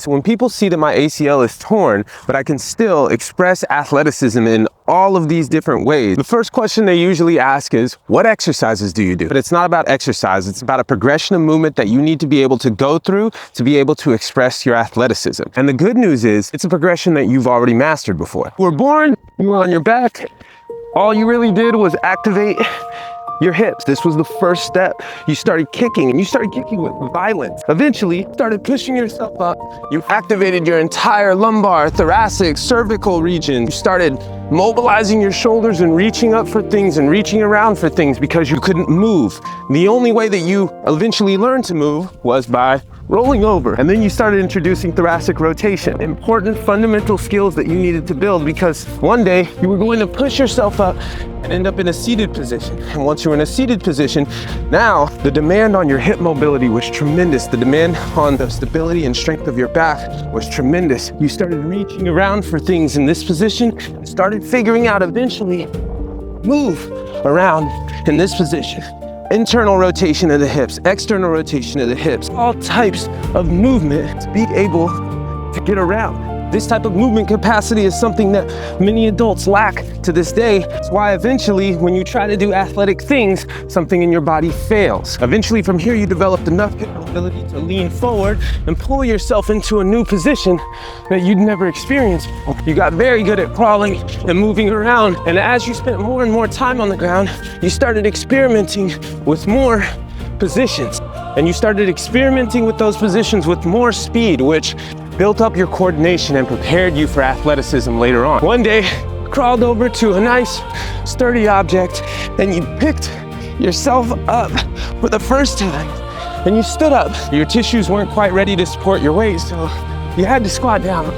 So when people see that my ACL is torn, but I can still express athleticism in all of these different ways, the first question they usually ask is, what exercises do you do? But it's not about exercise, it's about a progression of movement that you need to be able to go through to be able to express your athleticism. And the good news is, it's a progression that you've already mastered before. You were born, you were on your back, all you really did was activate your hips. This was the first step. You started kicking, and you started kicking with violence. Eventually, you started pushing yourself up. You activated your entire lumbar, thoracic, cervical region. You started mobilizing your shoulders and reaching up for things and reaching around for things because you couldn't move. The only way that you eventually learned to move was by rolling over. And then you started introducing thoracic rotation, important fundamental skills that you needed to build, because one day you were going to push yourself up and end up in a seated position. And once you're in a seated position, now the demand on your hip mobility was tremendous. The demand on the stability and strength of your back was tremendous. You started reaching around for things in this position and started figuring out eventually move around in this position. Internal rotation of the hips, external rotation of the hips, all types of movement to be able to get around. This type of movement capacity is something that many adults lack to this day. It's why eventually when you try to do athletic things, something in your body fails. Eventually from here you developed enough ability to lean forward and pull yourself into a new position that you'd never experienced before. You got very good at crawling and moving around, and as you spent more and more time on the ground, you started experimenting with more positions. And you started experimenting with those positions with more speed, which built up your coordination and prepared you for athleticism later on. One day, you crawled over to a nice, sturdy object, and you picked yourself up for the first time, and you stood up. Your tissues weren't quite ready to support your weight, so you had to squat down.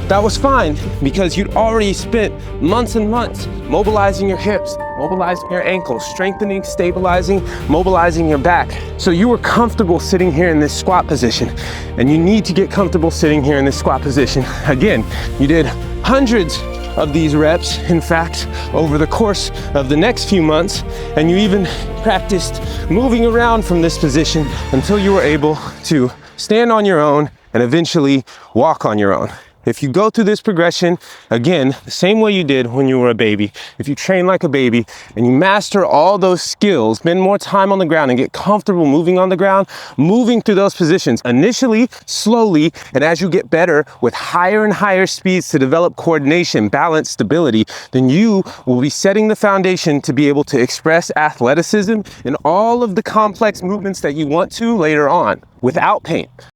That was fine, because you'd already spent months and months mobilizing your hips, mobilizing your ankles, strengthening, stabilizing, mobilizing your back. So you were comfortable sitting here in this squat position, and you need to get comfortable sitting here in this squat position. Again, you did hundreds of these reps, in fact, over the course of the next few months, and you even practiced moving around from this position until you were able to stand on your own and eventually walk on your own. If you go through this progression, again, the same way you did when you were a baby, if you train like a baby and you master all those skills, spend more time on the ground and get comfortable moving on the ground, moving through those positions, initially, slowly, and as you get better with higher and higher speeds to develop coordination, balance, stability, then you will be setting the foundation to be able to express athleticism and all of the complex movements that you want to later on without pain.